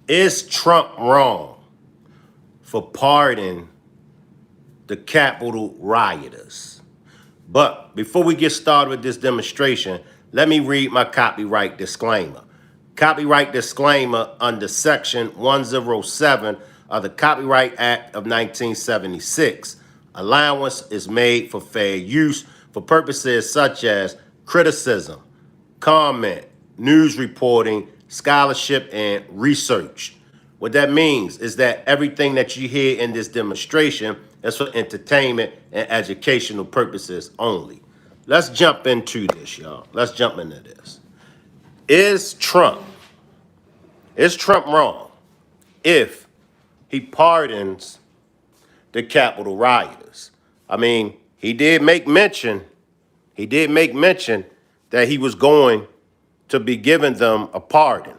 Is Trump wrong for pardoning the Capitol rioters? But before we get started with this demonstration, let me read my copyright disclaimer. Copyright disclaimer under Section 107 of the Copyright Act of 1976. Allowance is made for fair use for purposes such as criticism, comment, news reporting, scholarship, and research. What that means is that everything that you hear in this demonstration is for entertainment and educational purposes only. Let's jump into this, y'all. Let's jump into this. Is Trump, is Trump wrong if he pardons the Capitol rioters? I mean, he did make mention that he was going to be giving them a pardon.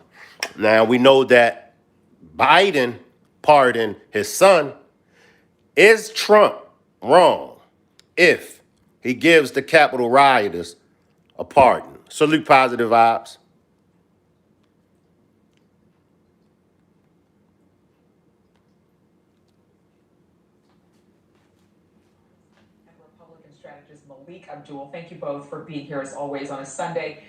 Now we know that Biden pardoned his son. Is Trump wrong if he gives the Capitol rioters a pardon? Salute positive vibes. And Republican strategist Malik Abdul. Thank you both for being here as always on a Sunday.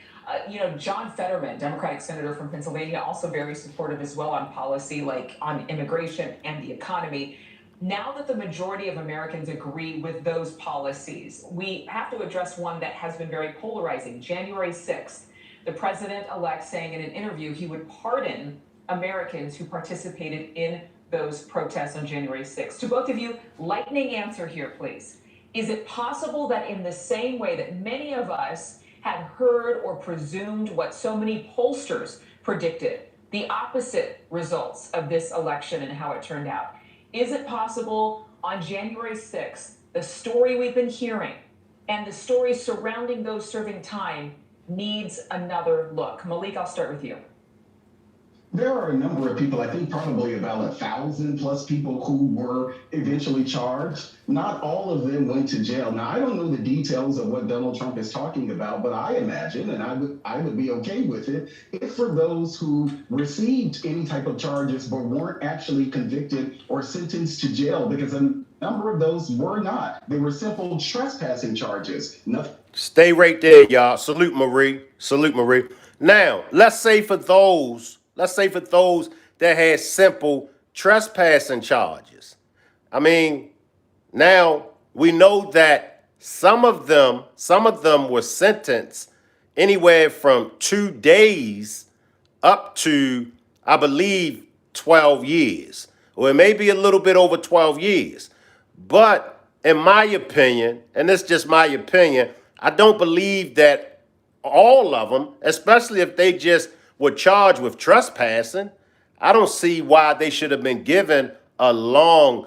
John Fetterman, Democratic senator from Pennsylvania, also very supportive as well on policy like on immigration and the economy. Now that the majority of Americans agree with those policies, we have to address one that has been very polarizing. January 6th, the president-elect saying in an interview he would pardon Americans who participated in those protests on January 6th. To both of you, lightning answer here, please. Is it possible that in the same way that many of us had heard or presumed what so many pollsters predicted, the opposite results of this election and how it turned out, is it possible on January 6th, the story we've been hearing and the story surrounding those serving time needs another look? Malik, I'll start with you. There are a number of people, I think probably about 1,000 plus people who were eventually charged. Not all of them went to jail. Now, I don't know the details of what Donald Trump is talking about, but I imagine, and I would be okay with it, if for those who received any type of charges but weren't actually convicted or sentenced to jail, because a number of those were not. They were simple trespassing charges. Nothing. Stay right there, y'all. Salute Marie. Salute Marie. Now, let's say for those that had simple trespassing charges. I mean, now we know that some of them were sentenced anywhere from 2 days up to, I believe, 12 years, or it may be a little bit over 12 years. But in my opinion, and this is just my opinion, I don't believe that all of them, especially if they just were charged with trespassing, I don't see why they should have been given a long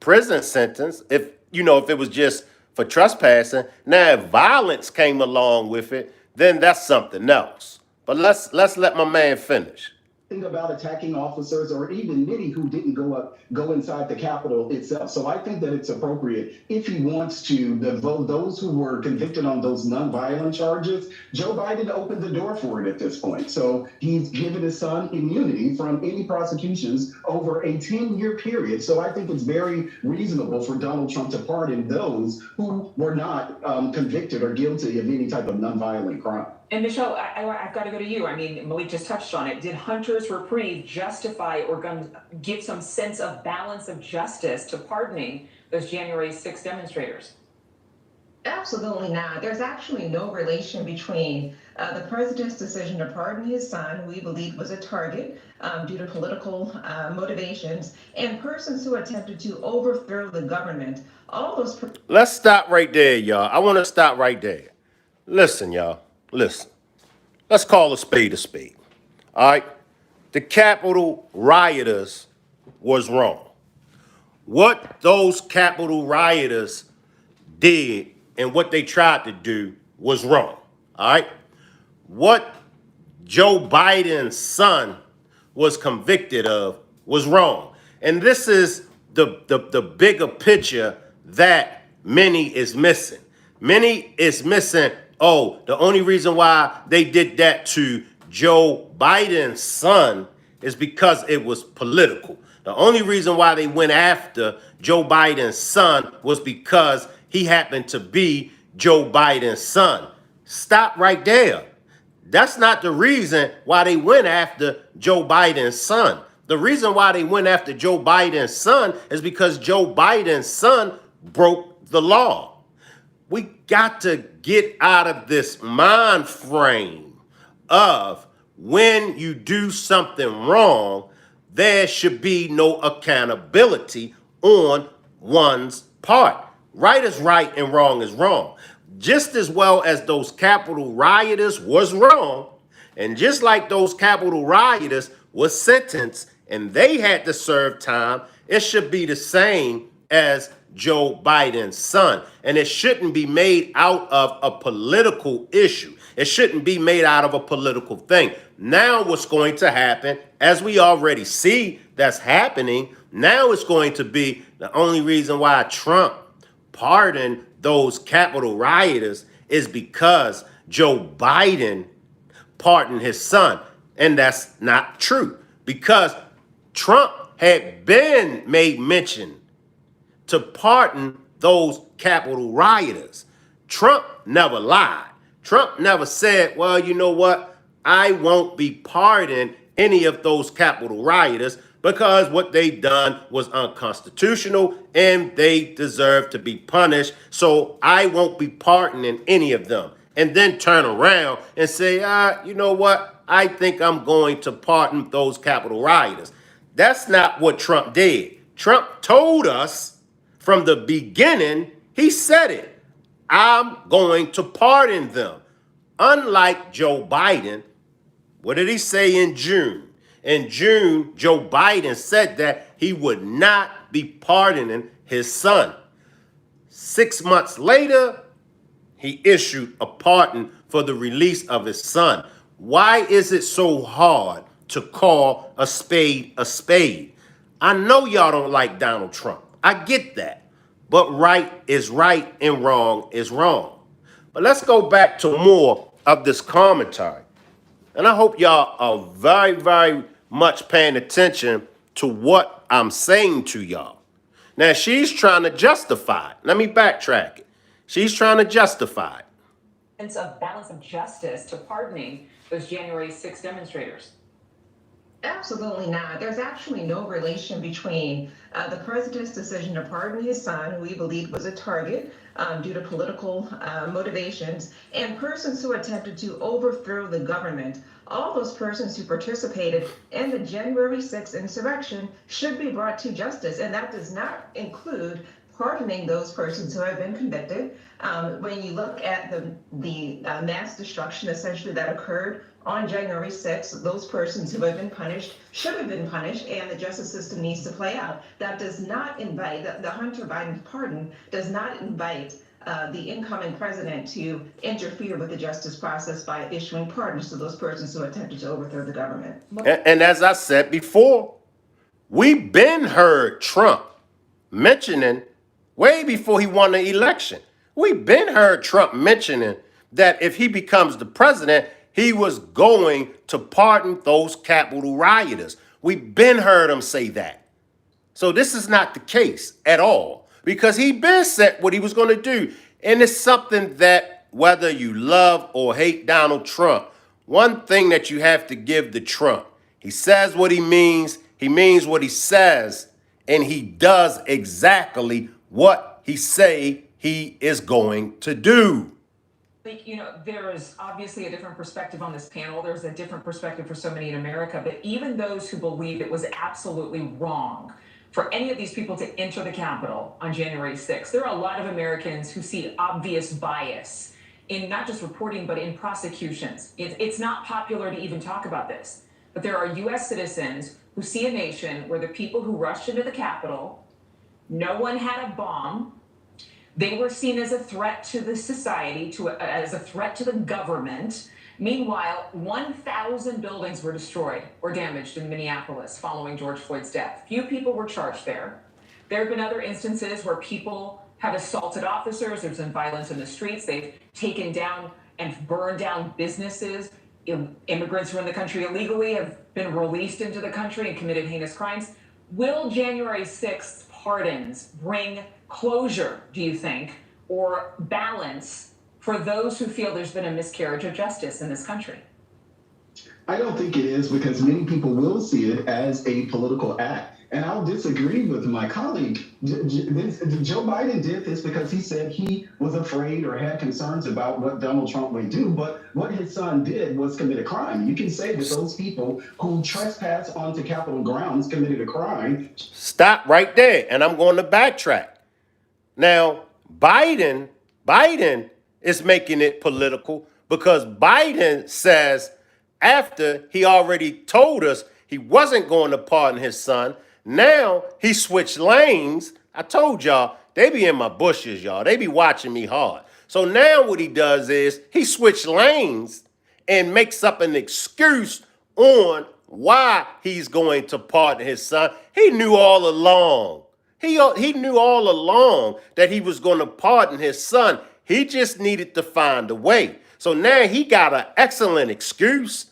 prison sentence if it was just for trespassing. Now, if violence came along with it, then that's something else. But let's let my man finish. About attacking officers or even many who didn't go inside the Capitol itself. So I think that it's appropriate if he wants to vote those who were convicted on those nonviolent charges. Joe Biden opened the door for it at this point. So he's given his son immunity from any prosecutions over a 10-year period. So I think it's very reasonable for Donald Trump to pardon those who were not convicted or guilty of any type of nonviolent crime. And Michelle, I've got to go to you. I mean, Malik just touched on it. Did Hunter's reprieve justify or give some sense of balance of justice to pardoning those January 6 demonstrators? Absolutely not. There's actually no relation between the president's decision to pardon his son, who we believe was a target due to political motivations, and persons who attempted to overthrow the government. All those. Let's stop right there, y'all. I want to stop right there. Listen, y'all. Listen. Let's call a spade a spade. All right? The Capitol rioters was wrong. What those Capitol rioters did and what they tried to do was wrong. All right? What Joe Biden's son was convicted of was wrong. And this is the bigger picture that many is missing. Many is missing, the only reason why they did that to Joe Biden's son is because it was political. The only reason why they went after Joe Biden's son was because he happened to be Joe Biden's son. Stop right there. That's not the reason why they went after Joe Biden's son. The reason why they went after Joe Biden's son is because Joe Biden's son broke the law. We got to get out of this mind frame of when you do something wrong, there should be no accountability on one's part. Right is right and wrong is wrong. Just as well as those Capitol rioters was wrong, and just like those Capitol rioters was sentenced and they had to serve time, it should be the same as Joe Biden's son. And it shouldn't be made out of a political issue. It shouldn't be made out of a political thing. Now what's going to happen, as we already see that's happening, now it's going to be the only reason why Trump pardoned those Capitol rioters is because Joe Biden pardoned his son. And that's not true, because Trump had been made mention to pardon those Capitol rioters. Trump never lied. Trump never said, well, you know what? I won't be pardoning any of those Capitol rioters because what they done was unconstitutional and they deserve to be punished. So I won't be pardoning any of them. And then turn around and say, you know what? I think I'm going to pardon those Capitol rioters. That's not what Trump did. Trump told us from the beginning, he said it. I'm going to pardon them. Unlike Joe Biden, what did he say in June? In June, Joe Biden said that he would not be pardoning his son. 6 months later, he issued a pardon for the release of his son. Why is it so hard to call a spade a spade? I know y'all don't like Donald Trump. I get that. But right is right and wrong is wrong. But let's go back to more of this commentary. And I hope y'all are very, very much paying attention to what I'm saying to y'all. Now, she's trying to justify it. Let me backtrack it. She's trying to justify it. Sense of balance of justice to pardoning those January 6 demonstrators. Absolutely not. There's actually no relation between the president's decision to pardon his son, who we believe was a target due to political motivations, and persons who attempted to overthrow the government. All those persons who participated in the January 6th insurrection should be brought to justice, and that does not include pardoning those persons who have been convicted. When you look at the mass destruction essentially that occurred on January 6th, those persons who have been punished should have been punished, and the justice system needs to play out. That does not invite, the Hunter Biden pardon does not invite the incoming president to interfere with the justice process by issuing pardons to those persons who attempted to overthrow the government. And as I said before, we've been heard Trump mentioning way before he won the election. We've been heard Trump mentioning that if he becomes the president, he was going to pardon those Capitol rioters. We've been heard him say that. So this is not the case at all, because he been said what he was going to do. And it's something that whether you love or hate Donald Trump, one thing that you have to give to Trump, he says what he means what he says, and he does exactly what he say he is going to do. You know, there is obviously a different perspective on this panel. There's a different perspective for so many in America, but even those who believe it was absolutely wrong for any of these people to enter the Capitol on January 6th, there are a lot of Americans who see obvious bias in not just reporting, but in prosecutions. It's not popular to even talk about this, but there are U.S. citizens who see a nation where the people who rushed into the Capitol, no one had a bomb. They were seen as a threat to the society, as a threat to the government. Meanwhile, 1,000 buildings were destroyed or damaged in Minneapolis following George Floyd's death. Few people were charged there. There have been other instances where people have assaulted officers. There's been violence in the streets. They've taken down and burned down businesses. immigrants who are in the country illegally have been released into the country and committed heinous crimes. Will January 6th pardons bring closure, do you think, or balance for those who feel there's been a miscarriage of justice in this country? I don't think it is because many people will see it as a political act. And I'll disagree with my colleague. Joe Biden did this because he said he was afraid or had concerns about what Donald Trump would do. But what his son did was commit a crime. You can say that those people who trespass onto Capitol grounds committed a crime. Stop right there. And I'm going to backtrack. Now, Biden is making it political because Biden says after he already told us he wasn't going to pardon his son, now he switched lanes. I told y'all, they be in my bushes, y'all. They be watching me hard. So now what he does is he switched lanes and makes up an excuse on why he's going to pardon his son. He knew all along. He knew all along that he was going to pardon his son. He just needed to find a way. So now he got an excellent excuse.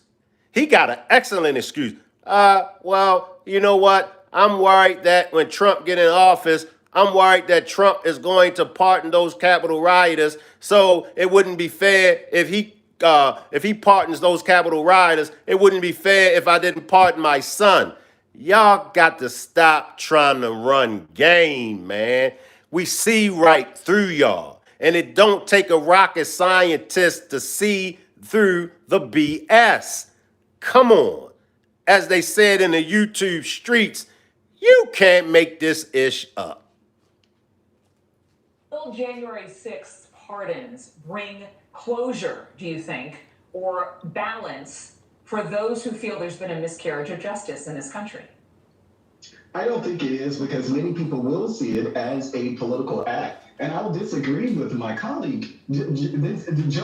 He got an excellent excuse. Well, you know what? I'm worried that when Trump get in office, I'm worried that Trump is going to pardon those Capitol rioters. So it wouldn't be fair if he pardons those Capitol rioters. It wouldn't be fair if I didn't pardon my son. Y'all got to stop trying to run game, man. We see right through y'all. And it don't take a rocket scientist to see through the BS. Come on. As they said in the YouTube streets, you can't make this ish up. Will January 6th pardons bring closure, do you think, or balance for those who feel there's been a miscarriage of justice in this country? I don't think it is because many people will see it as a political act. And I'll disagree with my colleague. Joe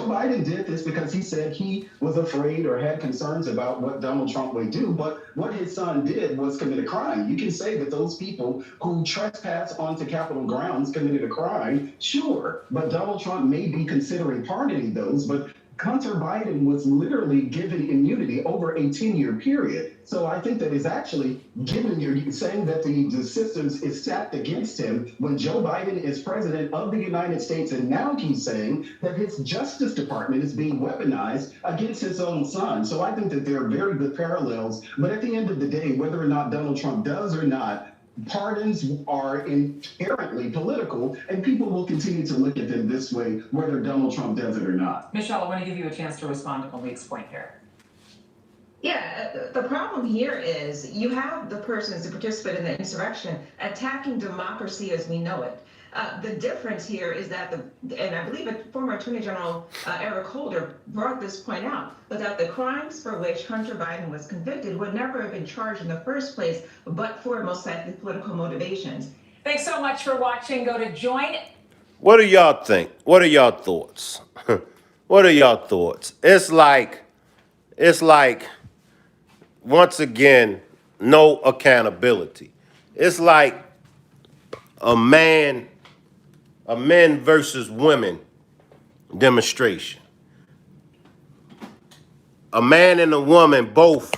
Biden did this because he said he was afraid or had concerns about what Donald Trump would do. But what his son did was commit a crime. You can say that those people who trespass onto Capitol grounds committed a crime, sure. But Donald Trump may be considering pardoning those. But Hunter Biden was literally given immunity over a 10-year period. So I think that is actually saying that the systems is stacked against him when Joe Biden is president of the United States. And now he's saying that his Justice Department is being weaponized against his own son. So I think that there are very good parallels. But at the end of the day, whether or not Donald Trump does or not, pardons are inherently political, and people will continue to look at them this way, whether Donald Trump does it or not. Michelle, I want to give you a chance to respond to Malik's point here. Yeah, the problem here is you have the persons who participated in the insurrection attacking democracy as we know it. The difference here is that and I believe former Attorney General Eric Holder brought this point out, but that the crimes for which Hunter Biden was convicted would never have been charged in the first place, but for most likely political motivations. Thanks so much for watching. Go to join. What do y'all think? What are y'all thoughts? What are y'all thoughts? It's like, once again, no accountability. It's like a men versus women demonstration. A man and a woman both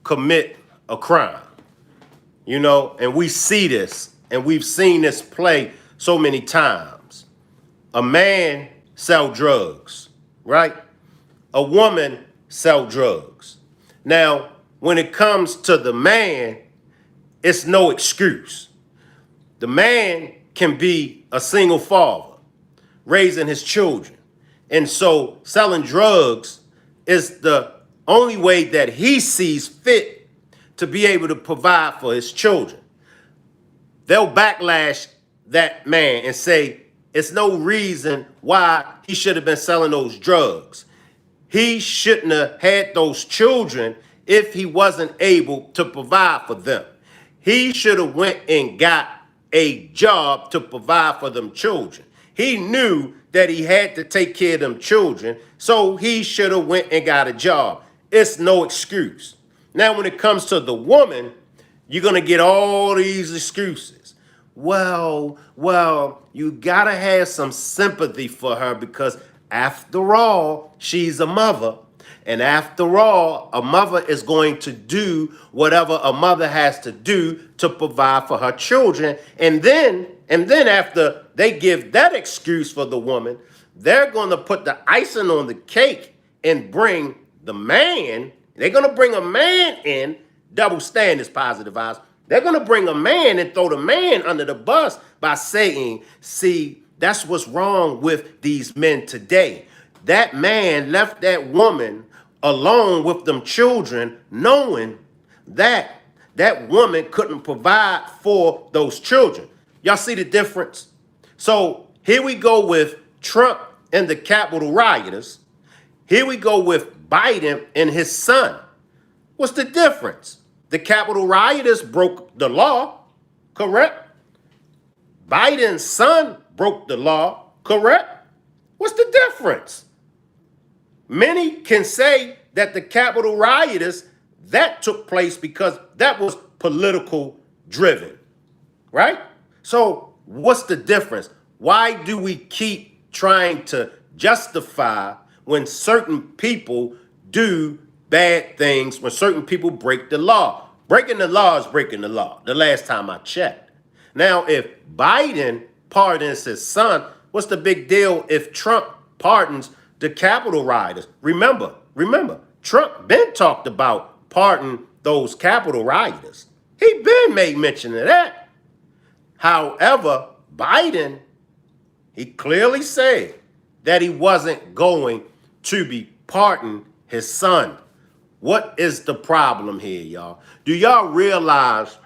commit a crime, you know, and we see this and we've seen this play so many times. A man sell drugs, right? A woman sell drugs. Now, when it comes to the man, it's no excuse. The man can be a single father raising his children. And so selling drugs is the only way that he sees fit to be able to provide for his children. They'll backlash that man and say it's no reason why he should have been selling those drugs. He shouldn't have had those children if he wasn't able to provide for them. He should have went and got a job to provide for them children. He knew that he had to take care of them children, so he should have went and got a job. It's no excuse. Now, when it comes to the woman, you're going to get all these excuses. Well, you got to have some sympathy for her because after all, she's a mother. And after all, a mother is going to do whatever a mother has to do to provide for her children. And then after they give that excuse for the woman, they're going to put the icing on the cake and bring the man. They're going to bring a man in, double standards, positive vibes. They're going to bring a man and throw the man under the bus by saying, see, that's what's wrong with these men today. That man left that woman alone with them children, knowing that that woman couldn't provide for those children. Y'all see the difference? So here we go with Trump and the Capitol rioters. Here we go with Biden and his son. What's the difference? The Capitol rioters broke the law, correct? Biden's son broke the law, correct? What's the difference? Many can say that the Capitol rioters, that took place because that was political driven, right? So what's the difference? Why do we keep trying to justify when certain people do bad things, when certain people break the law? Breaking the law is breaking the law, the last time I checked. Now, if Biden pardons his son, what's the big deal if Trump pardons the Capitol rioters? Remember, Trump been talked about pardon those Capitol rioters. He been made mention of that. However, Biden, he clearly said that he wasn't going to be pardon his son. What is the problem here, y'all? Do y'all realize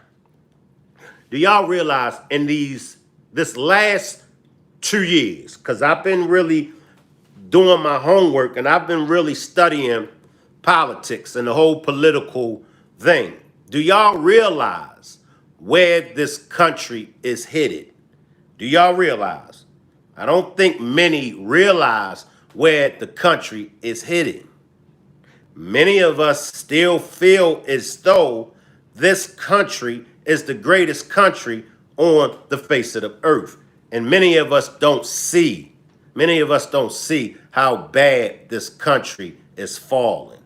in this last 2 years, because I've been really doing my homework and I've been really studying politics and the whole political thing. Do y'all realize where this country is headed? Do y'all realize? I don't think many realize where the country is headed. Many of us still feel as though this country is the greatest country on the face of the earth. And many of us don't see how bad this country is falling.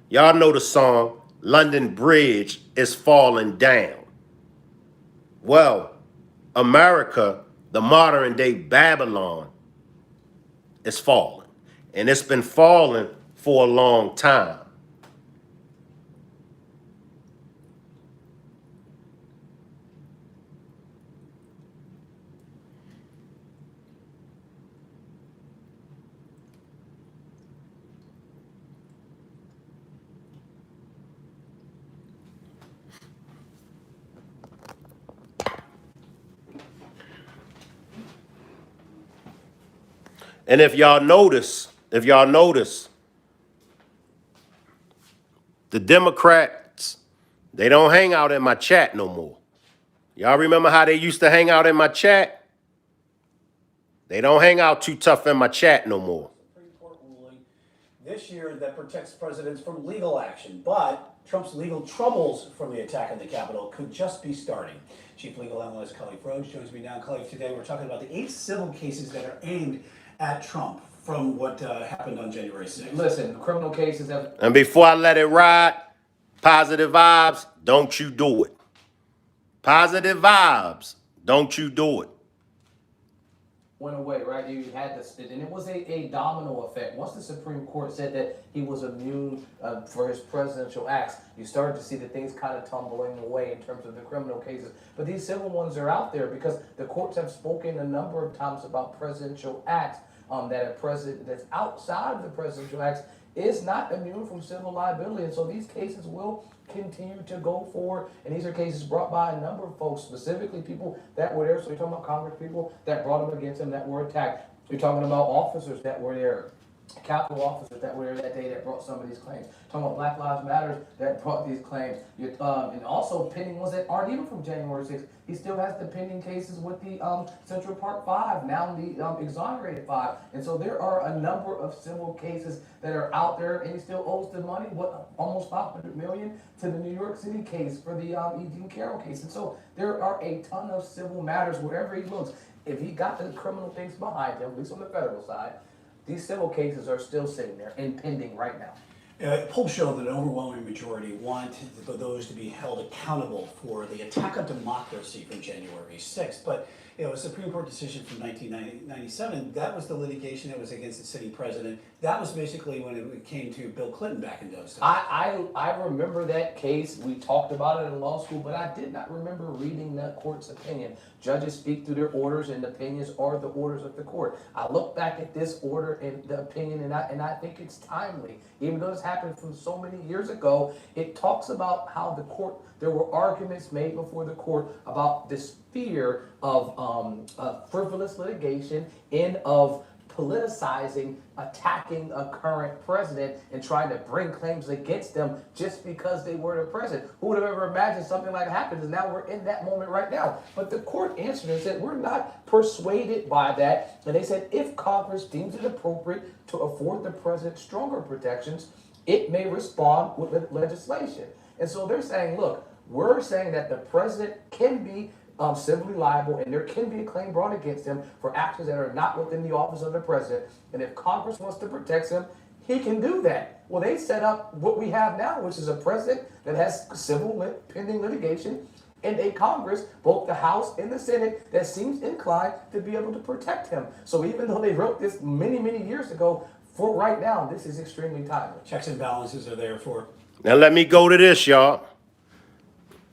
Y'all know the song, London Bridge is falling down. Well, America, the modern day Babylon, is falling. And it's been falling for a long time. And if y'all notice, the Democrats, they don't hang out in my chat no more. Y'all remember how they used to hang out in my chat? They don't hang out too tough in my chat no more. Supreme Court ruling this year that protects presidents from legal action, but Trump's legal troubles from the attack on the Capitol could just be starting. Chief Legal Analyst Khalif Rose joins me now. Khalif, today we're talking about the 8 civil cases that are aimed at Trump from what happened on January 6th. Listen, criminal cases have... And before I let it ride, positive vibes, don't you do it. Positive vibes, don't you do it. went away, right? You had this, and it was a domino effect. Once the Supreme Court said that he was immune for his presidential acts, you started to see the things kind of tumbling away in terms of the criminal cases. But these civil ones are out there because the courts have spoken a number of times about presidential acts, that a president that's outside of the presidential acts is not immune from civil liability. And so these cases will continue to go forward. And these are cases brought by a number of folks, specifically people that were there. So you're talking about Congress people that brought them against him that were attacked. You're talking about officers that were there, Capitol officers that were there that day that brought some of these claims. Talking about Black Lives Matter that brought these claims. And also pending ones that aren't even from January 6th. He still has the pending cases with the Central Park 5, now the exonerated 5. And so there are a number of civil cases that are out there, and he still owes the money, almost $500 million to the New York City case for the E. Jean Carroll case. And so there are a ton of civil matters wherever he looks. If he got the criminal things behind him, at least on the federal side, these civil cases are still sitting there and pending right now. Polls show that an overwhelming majority want those to be held accountable for the attack on democracy from January 6th. But a Supreme Court decision from 1997, that was the litigation that was against the sitting president. That was basically when it came to Bill Clinton back in those times. I remember that case. We talked about it in law school, but I did not remember reading that court's opinion. Judges speak through their orders, and the opinions are the orders of the court. I look back at this order and the opinion, and I think it's timely. Even though this happened from so many years ago, it talks about how the court, there were arguments made before the court about this fear of frivolous litigation and of politicizing, attacking a current president and trying to bring claims against them just because they were the president. Who would have ever imagined something like that happened? And now we're in that moment right now. But the court answered and said, we're not persuaded by that. And they said, if Congress deems it appropriate to afford the president stronger protections, it may respond with legislation. And so they're saying, look, we're saying that the president can be civilly liable, and there can be a claim brought against him for actions that are not within the office of the president. And if Congress wants to protect him, he can do that. Well, they set up what we have now, which is a president that has civil pending litigation and a Congress, both the House and the Senate, that seems inclined to be able to protect him. So even though they wrote this many, many years ago, for right now, this is extremely timely. Checks and balances are there for. Now let me go to this, y'all.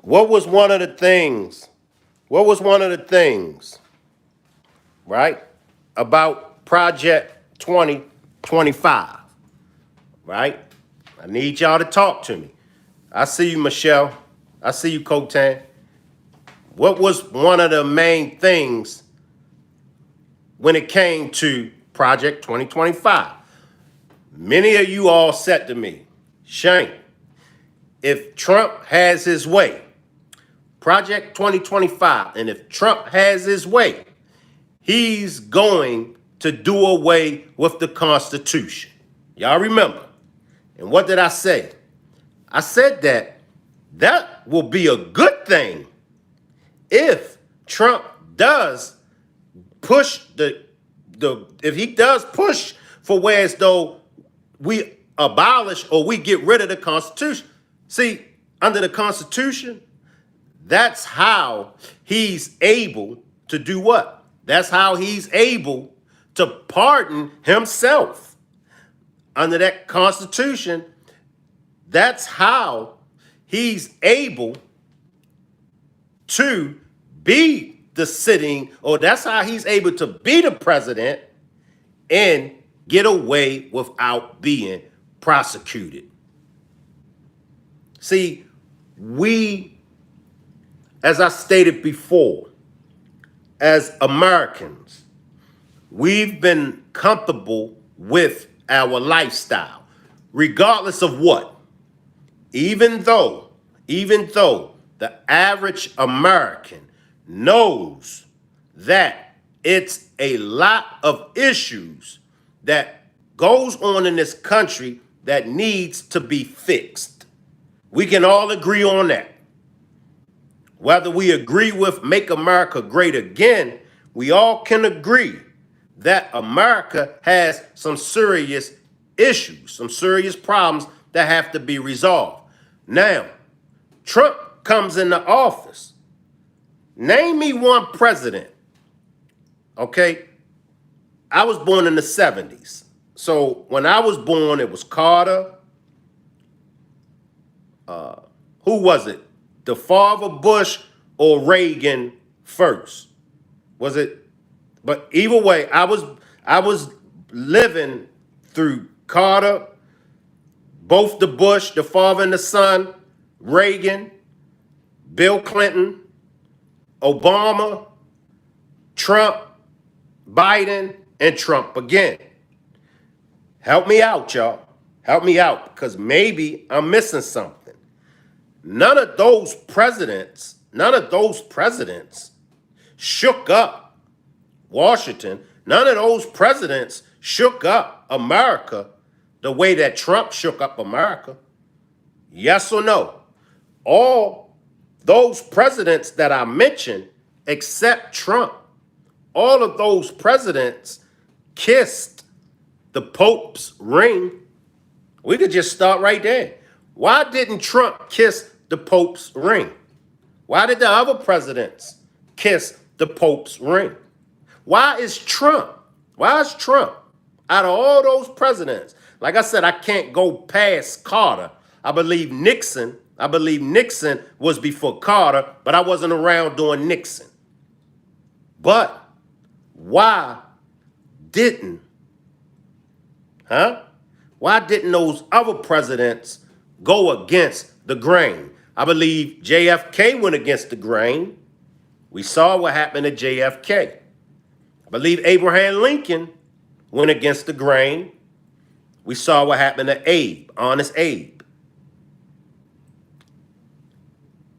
What was one of the things, right, about Project 2025, right? I need y'all to talk to me. I see you, Michelle. I see you, Cotan. What was one of the main things when it came to Project 2025? Many of you all said to me, Shane, if Trump has his way, Project 2025, and if Trump has his way, he's going to do away with the Constitution. Y'all remember? And what did I say? I said that will be a good thing if Trump does push if he does push for whereas though we abolish or we get rid of the Constitution. See, under the Constitution, that's how he's able to do what? That's how he's able to pardon himself. Under that Constitution, that's how he's able to be the sitting, or that's how he's able to be the president and get away without being prosecuted. See, we, as I stated before, as Americans, we've been comfortable with our lifestyle, regardless of what. Even though the average American knows that it's a lot of issues that goes on in this country that needs to be fixed. We can all agree on that. Whether we agree with Make America Great Again, we all can agree that America has some serious issues, some serious problems that have to be resolved. Now, Trump comes into office. Name me one president. Okay, I was born in the 70s. So when I was born, it was Carter. Who was it? The father Bush or Reagan first? Was it? But either way, I was living through Carter, both the Bush, the father and the son, Reagan, Bill Clinton, Obama, Trump, Biden, and Trump again. Help me out, y'all. Help me out, because maybe I'm missing something. None of those presidents shook up Washington. None of those presidents shook up America the way that Trump shook up America. Yes or no? All those presidents that I mentioned, except Trump, all of those presidents kissed the Pope's ring. We could just start right there. Why didn't Trump kiss the Pope's ring? Why did the other presidents kiss the Pope's ring? Why is Trump? Why is Trump out of all those presidents? Like I said, I can't go past Carter. I believe Nixon was before Carter, but I wasn't around during Nixon. But why didn't, Why didn't those other presidents go against the grain? I believe JFK went against the grain. We saw what happened to JFK. I believe Abraham Lincoln went against the grain. We saw what happened to Abe, Honest Abe.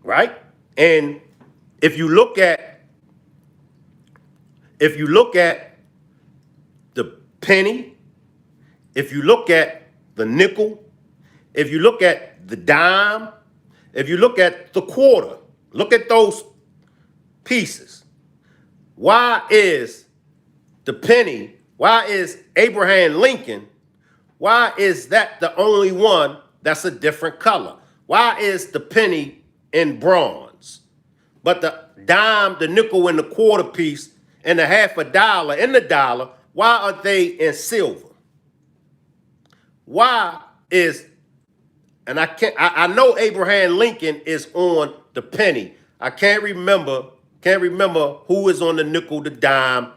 Right? And if you look at the penny, if you look at the nickel, if you look at the dime, if you look at the quarter, look at those pieces. Why is the penny, why is Abraham Lincoln, why is that the only one that's a different color? Why is the penny in bronze? But the dime, the nickel, and the quarter piece, and the half a dollar and the dollar, why are they in silver? Why is, and I know Abraham Lincoln is on the penny. I can't remember who is on the nickel, the dime,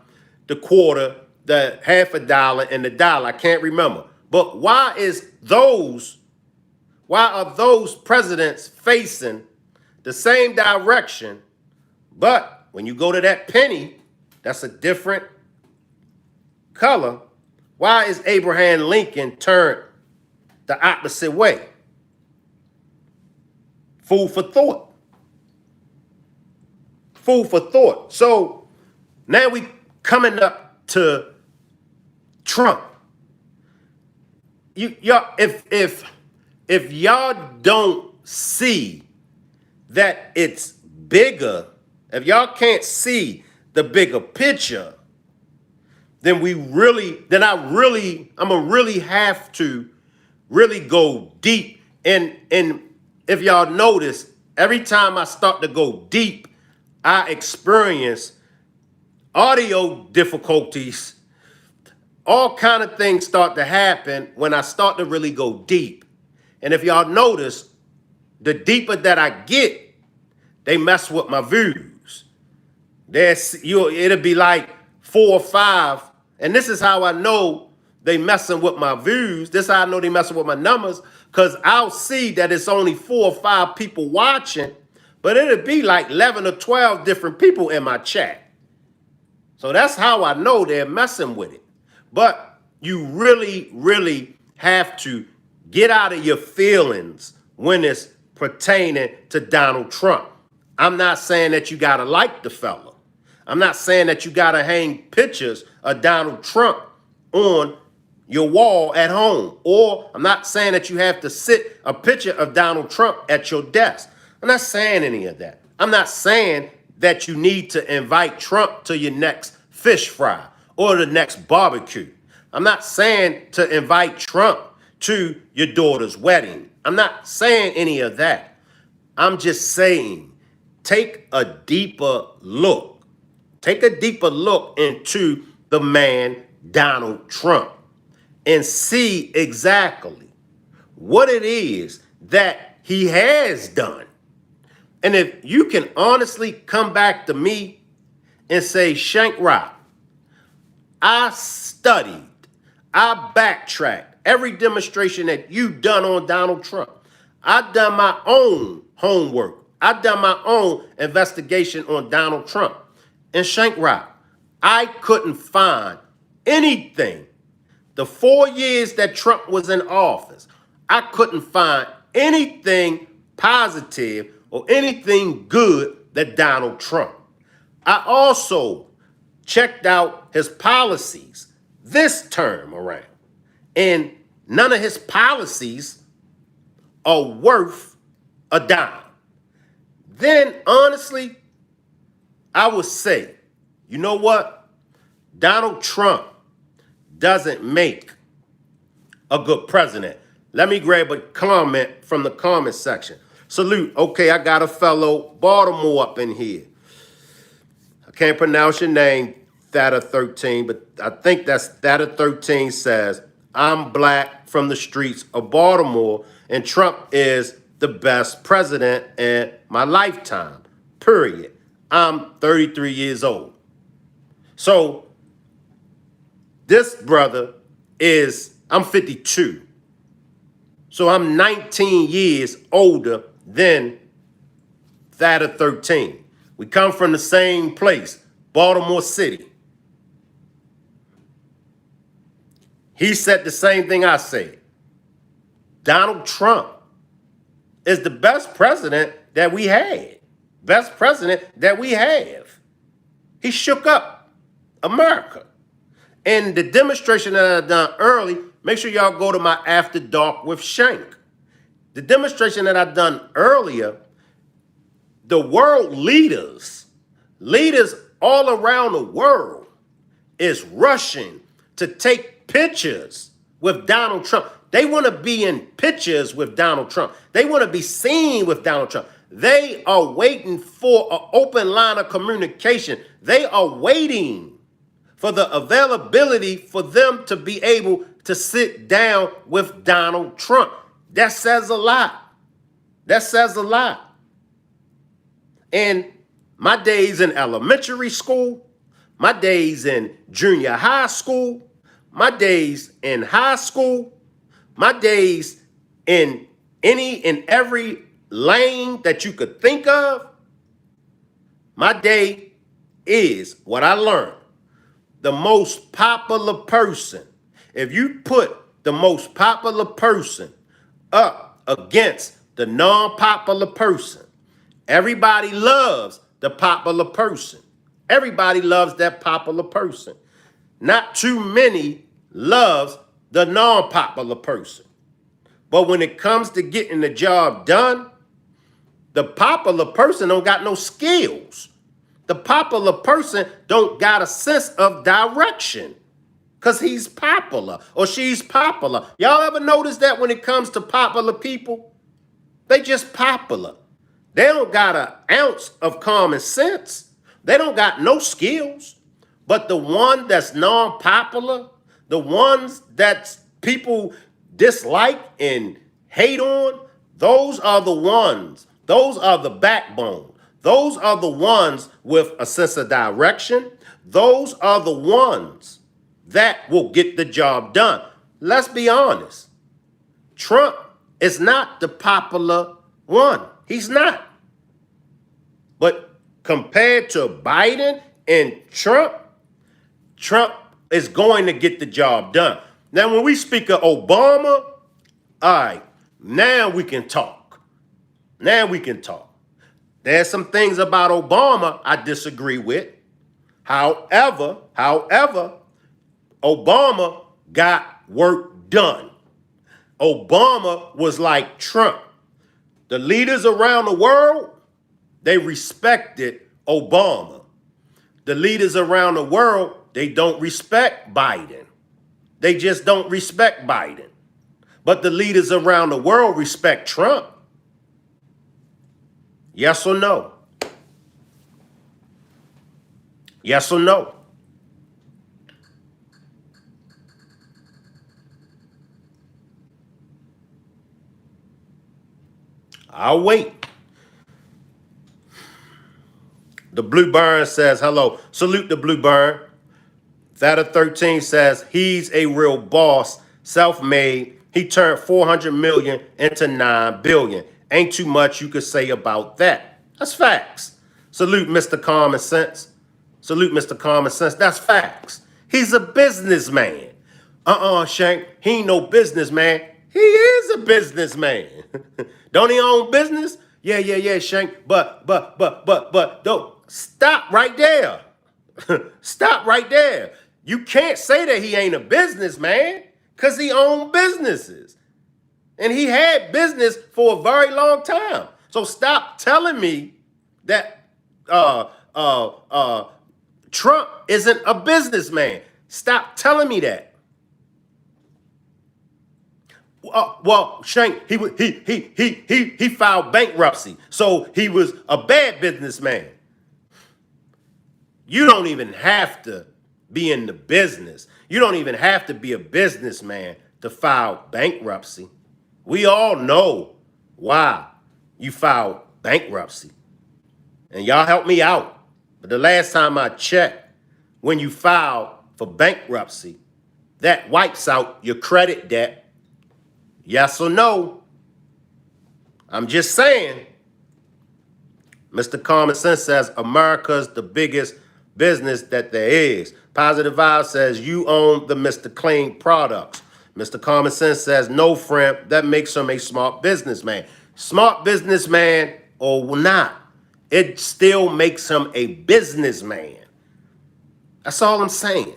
the quarter, the half a dollar, and the dollar. I can't remember. But why are those presidents facing the same direction? But when you go to that penny, that's a different color. Why is Abraham Lincoln turned the opposite way? Food for thought. Food for thought. So now we coming up to Trump. If y'all don't see that it's bigger, if y'all can't see the bigger picture, then I'm gonna really have to really go deep. And if y'all notice, every time I start to go deep, I experience audio difficulties. All kind of things start to happen when I start to really go deep. And if y'all notice, the deeper that I get, they mess with my views. It'll be like 4 or 5. And this is how I know they messing with my views. This is how I know they messing with my numbers. Because I'll see that it's only 4 or 5 people watching, but it'll be like 11 or 12 different people in my chat. So that's how I know they're messing with it. But you really, really have to get out of your feelings when it's pertaining to Donald Trump. I'm not saying that you got to like the fella. I'm not saying that you got to hang pictures of Donald Trump on your wall at home. Or I'm not saying that you have to sit a picture of Donald Trump at your desk. I'm not saying any of that. I'm not saying that you need to invite Trump to your next fish fry or the next barbecue. I'm not saying to invite Trump to your daughter's wedding. I'm not saying any of that. I'm just saying, take a deeper look. Take a deeper look into the man, Donald Trump, and see exactly what it is that he has done. And if you can honestly come back to me and say, Shank Rock, I studied, I backtracked every demonstration that you've done on Donald Trump. I've done my own homework. I've done my own investigation on Donald Trump. And Shank Rock, I couldn't find anything. The 4 years that Trump was in office, I couldn't find anything positive or anything good that Donald Trump. I also checked out his policies this term around, and none of his policies are worth a dime. Then, honestly, I would say, you know what? Donald Trump doesn't make a good president. Let me grab a comment from the comment section. Salute. Okay, I got a fellow Baltimore up in here. I can't pronounce your name, Theta13, but I think that's Theta13 says, I'm black from the streets of Baltimore, and Trump is the best president in my lifetime, period. I'm 33 years old. So this brother I'm 52. So I'm 19 years older than Theta13. We come from the same place, Baltimore City. He said the same thing I said. Donald Trump is the best president that we had. Best president that we have. He shook up America. And the demonstration that I done early, make sure y'all go to my After Dark with Shank. The demonstration that I done earlier, the world leaders all around the world is rushing to take pictures with Donald Trump. They want to be in pictures with Donald Trump. They want to be seen with Donald Trump. They are waiting for an open line of communication. They are waiting for the availability for them to be able to sit down with Donald Trump. That says a lot. That says a lot. And my days in elementary school, my days in junior high school, my days in high school, my days in any and every lane that you could think of, my day is what I learned. The most popular person, if you put the most popular person up against the non-popular person, everybody loves the popular person. Everybody loves that popular person. Not too many loves the non-popular person. But when it comes to getting the job done, the popular person don't got no skills. The popular person don't got a sense of direction because he's popular or she's popular. Y'all ever notice that when it comes to popular people? They just popular. They don't got an ounce of common sense. They don't got no skills. But the one that's non-popular, the ones that people dislike and hate on, those are the ones. Those are the backbone. Those are the ones with a sense of direction. Those are the ones that will get the job done. Let's be honest. Trump is not the popular one. He's not. But compared to Biden and Trump, Trump is going to get the job done. Now, when we speak of Obama, all right, now we can talk. Now we can talk. There's some things about Obama I disagree with. However, Obama got work done. Obama was like Trump. The leaders around the world, they respected Obama. The leaders around the world, they don't respect Biden. They just don't respect Biden. But the leaders around the world respect Trump. Yes or no? Yes or no? I'll wait. The Blue Burn says, hello. Salute the Blue Burn. Theta13 says, he's a real boss, self-made. He turned 400 million into 9 billion. Ain't too much you could say about that. That's facts. Salute Mr. Common Sense. Salute Mr. Common Sense. That's facts. He's a businessman. Shank, he ain't no businessman. He is a businessman. Don't he own business? Yeah, Shank. But, don't stop right there. Stop right there. You can't say that he ain't a businessman because he owned businesses. And he had business for a very long time. So stop telling me that Trump isn't a businessman. Stop telling me that. Well, Shank, he filed bankruptcy, so he was a bad businessman. You don't even have to be in the business. You don't even have to be a businessman to file bankruptcy. We all know why you filed bankruptcy. And y'all help me out. But the last time I checked, when you file for bankruptcy, that wipes out your credit debt. Yes or no? I'm just saying. Mr. Common Sense says America's the biggest business that there is. Positive Vibe says you own the Mr. Clean products. Mr. Common Sense says no, friend, that makes him a smart businessman. Smart businessman or not, it still makes him a businessman. That's all I'm saying.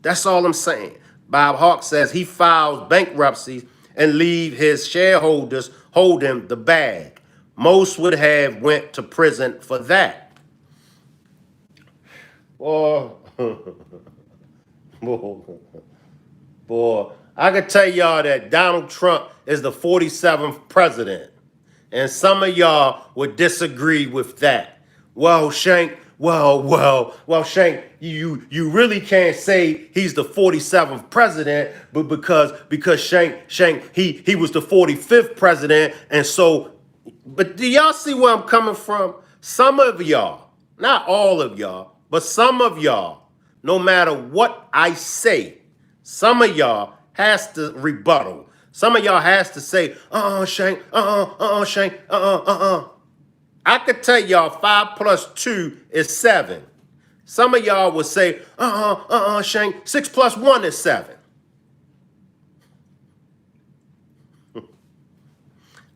That's all I'm saying. Bob Hawk says he files bankruptcy and leave his shareholders holding the bag. Most would have went to prison for that. Boy, boy, I can tell y'all that Donald Trump is the 47th president. And some of y'all would disagree with that. Well, Shank, Shank, you really can't say he's the 47th president, but because Shank, he was the 45th president, and so, but do y'all see where I'm coming from? Some of y'all, not all of y'all, but some of y'all, no matter what I say, some of y'all has to rebuttal. Some of y'all has to say, Shank, Shank, I could tell y'all 5 plus 2 is 7. Some of y'all would say, Shank, 6 plus 1 is 7.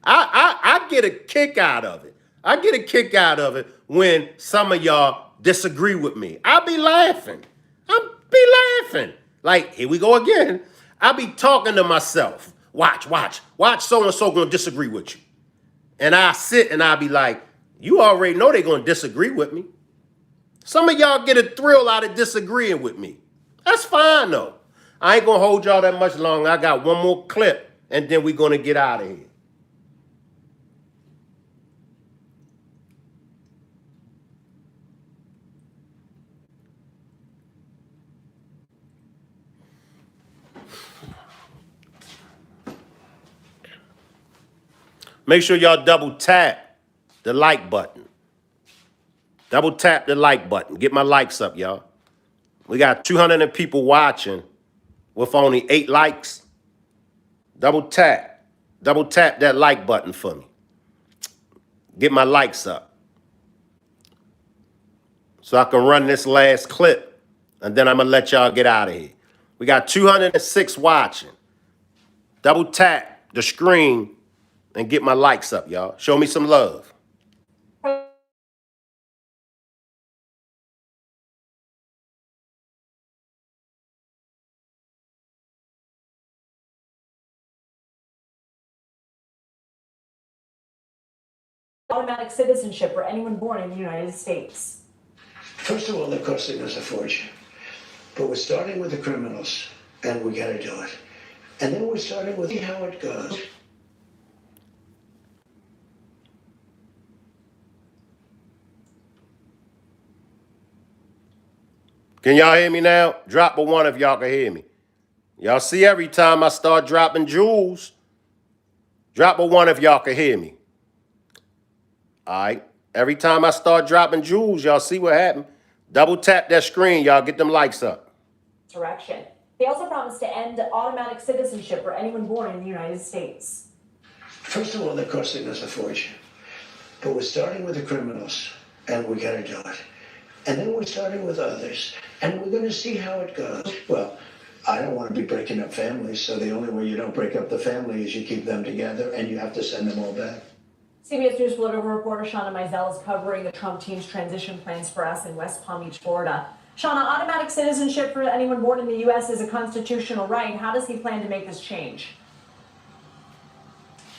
I get a kick out of it. I get a kick out of it when some of y'all disagree with me. I'll be laughing. I'll be laughing. Like, here we go again. I'll be talking to myself. Watch so-and-so gonna disagree with you. And I sit and I'll be like, you already know they're gonna disagree with me. Some of y'all get a thrill out of disagreeing with me. That's fine though. I ain't gonna hold y'all that much longer. I got one more clip and then we're gonna get out of here. Make sure y'all double tap the like button. Double tap the like button. Get my likes up, y'all. We got 200 people watching with only 8 likes. Double tap that like button for me. Get my likes up so I can run this last clip, and then I'm going to let y'all get out of here. We got 206 watching. Double tap the screen and get my likes up, y'all. Show me some love. Automatic citizenship for anyone born in the United States. First of all, they're costing us a fortune. But we're starting with the criminals, and we gotta do it. And then we're starting with see how it goes. Can y'all hear me now? Drop a 1 if y'all can hear me. Y'all see every time I start dropping jewels, drop a 1 if y'all can hear me. All right. Every time I start dropping jewels, y'all see what happened. Double tap that screen, y'all. Get them likes up. Direction. They also promised to end automatic citizenship for anyone born in the United States. First of all, they're costing us a fortune. But we're starting with the criminals, and we gotta do it. And then we're starting with others, and we're gonna see how it goes. Well, I don't want to be breaking up families, so the only way you don't break up the family is you keep them together, and you have to send them all back. CBS News political reporter Shauna Mizell is covering the Trump team's transition plans for us in West Palm Beach, Florida. Shauna, automatic citizenship for anyone born in the U.S. is a constitutional right. How does he plan to make this change?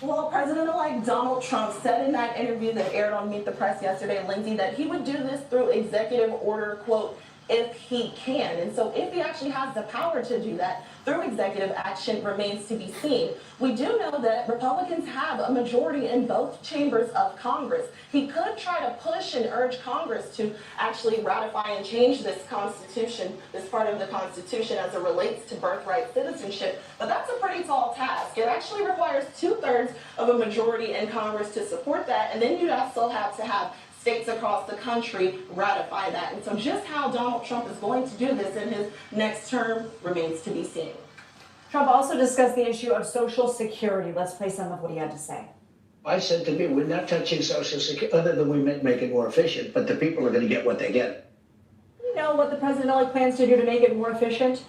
Well, President-elect Donald Trump said in that interview that aired on Meet the Press yesterday, Lindsay, that he would do this through executive order, quote, if he can. And so if he actually has the power to do that through executive action remains to be seen. We do know that Republicans have a majority in both chambers of Congress. He could try to push and urge Congress to actually ratify and change this Constitution, this part of the Constitution as it relates to birthright citizenship, but that's a pretty tall task. It actually requires 2/3 of a majority in Congress to support that, and then you'd also have to have states across the country ratify that. And so just how Donald Trump is going to do this in his next term remains to be seen. Trump also discussed the issue of Social Security. Let's play some of what he had to say. I said to me, we're not touching Social Security, other than we make it more efficient, but the people are going to get what they get. You know what the president-elect plans to do to make it more efficient?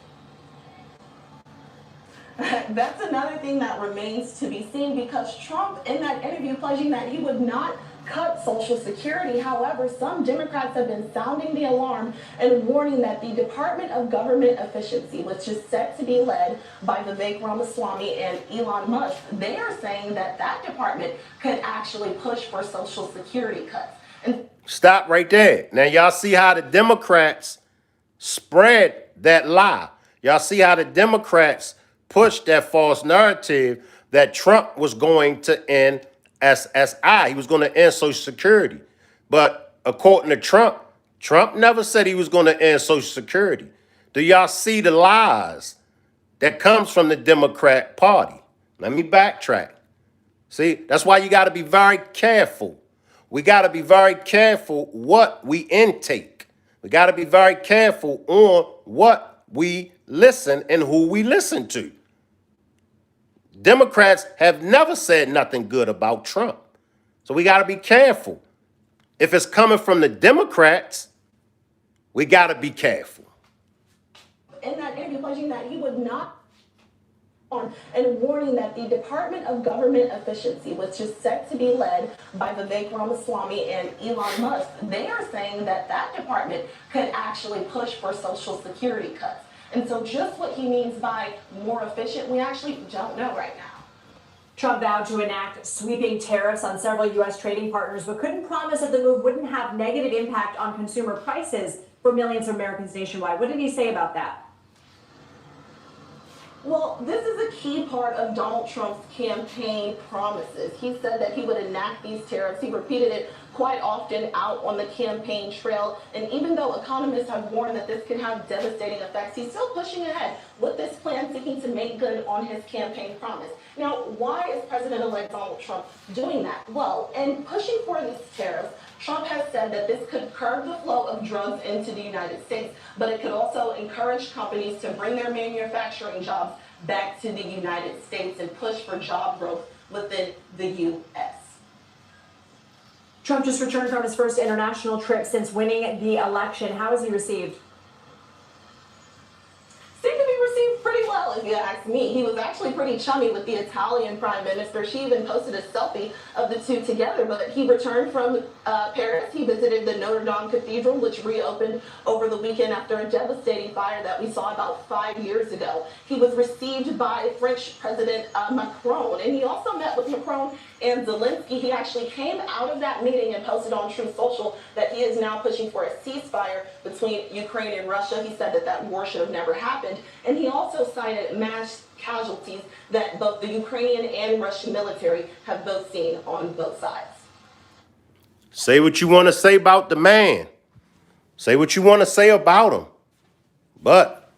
That's another thing that remains to be seen, because Trump, in that interview, pledging that he would not cut Social Security. However, some Democrats have been sounding the alarm and warning that the Department of Government Efficiency, which is set to be led by Vivek Ramaswamy and Elon Musk, they are saying that that department could actually push for Social Security cuts. And Stop right there. Now, y'all see how the Democrats spread that lie. Y'all see how the Democrats pushed that false narrative that Trump was going to end SSI. He was going to end Social Security. But according to Trump, Trump never said he was going to end Social Security. Do y'all see the lies that comes from the Democrat Party? Let me backtrack. See, that's why you got to be very careful. We got to be very careful what we intake. We got to be very careful on what we listen and who we listen to. Democrats have never said nothing good about Trump. So we got to be careful. If it's coming from the Democrats, we got to be careful. in that interview, pledging that he would not, and warning that the Department of Government Efficiency, which is set to be led by Vivek Ramaswamy and Elon Musk, they are saying that that department could actually push for Social Security cuts. And so just what he means by more efficient, we actually don't know right now. Trump vowed to enact sweeping tariffs on several U.S. trading partners, but couldn't promise that the move wouldn't have negative impact on consumer prices for millions of Americans nationwide. What did he say about that? Well, this is a key part of Donald Trump's campaign promises. He said that he would enact these tariffs. He repeated it quite often out on the campaign trail. And even though economists have warned that this can have devastating effects, he's still pushing ahead with this plan, seeking to make good on his campaign promise. Now, why is President-elect Donald Trump doing that? Well, in pushing for these tariffs, Trump has said that this could curb the flow of drugs into the United States, but it could also encourage companies to bring their manufacturing jobs back to the United States and push for job growth within the U.S. Trump just returned from his first international trip since winning the election. How was he received? Seemed to be received pretty well, if you ask me. He was actually pretty chummy with the Italian prime minister. She even posted a selfie of the two together. But he returned from Paris. He visited the Notre Dame Cathedral, which reopened over the weekend after a devastating fire that we saw about 5 years ago. He was received by French President Macron, and he also met with Macron and Zelensky. He actually came out of that meeting and posted on Truth Social that he is now pushing for a ceasefire between Ukraine and Russia. He said that that war should have never happened. And he also cited mass casualties that both the Ukrainian and Russian military have both seen on both sides. Say what you want to say about the man. Say what you want to say about him. But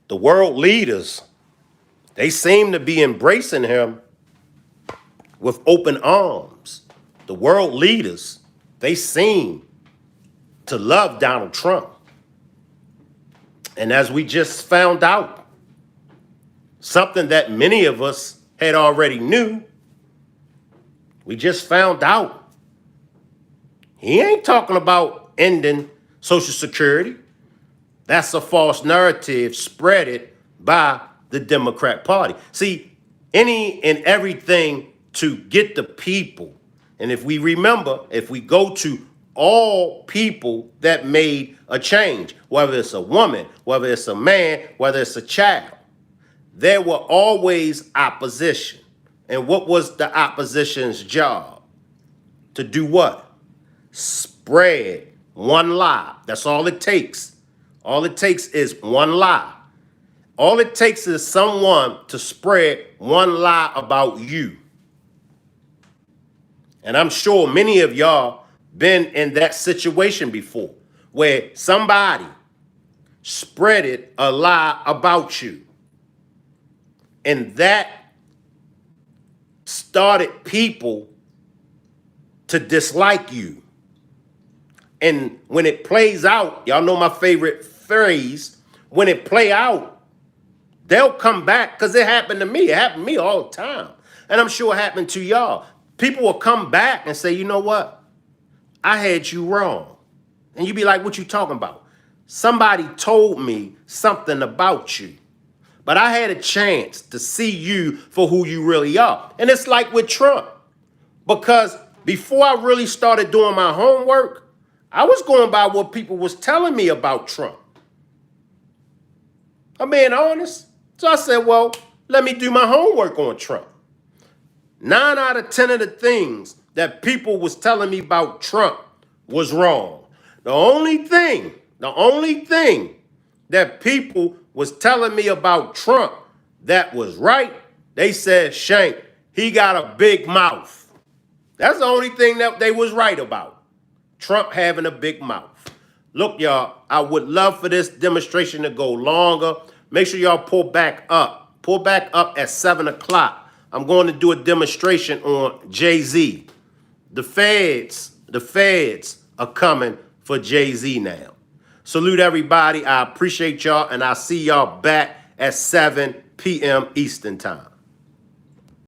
the world leaders, they seem to be embracing him with open arms. The world leaders, they seem to love Donald Trump. And as we just found out, something that many of us had already knew, we just found out he ain't talking about ending Social Security. That's a false narrative spreaded by the Democrat Party. See, any and everything to get the people. And if we remember, if we go to all people that made a change, whether it's a woman, whether it's a man, whether it's a child, there were always opposition. And what was the opposition's job? To do what? Spread one lie. That's all it takes. All it takes is one lie. All it takes is someone to spread one lie about you. And I'm sure many of y'all been in that situation before where somebody spreaded a lie about you. And that started people to dislike you. And when it plays out, y'all know my favorite phrase, when it play out, they'll come back, because it happened to me. It happened to me all the time. And I'm sure it happened to y'all. People will come back and say, you know what? I had you wrong. And you be like, what you talking about? Somebody told me something about you. But I had a chance to see you for who you really are. And it's like with Trump. Because before I really started doing my homework, I was going by what people was telling me about Trump. I'm being honest. So I said, well, let me do my homework on Trump. 9 out of 10 of the things that people was telling me about Trump was wrong. The only thing that people was telling me about Trump that was right, they said, Shank, he got a big mouth. That's the only thing that they was right about. Trump having a big mouth. Look, y'all, I would love for this demonstration to go longer. Make sure y'all pull back up. Pull back up at 7 o'clock. I'm going to do a demonstration on Jay-Z. The feds are coming for Jay-Z now. Salute everybody. I appreciate y'all, and I'll see y'all back at 7 p.m. Eastern time.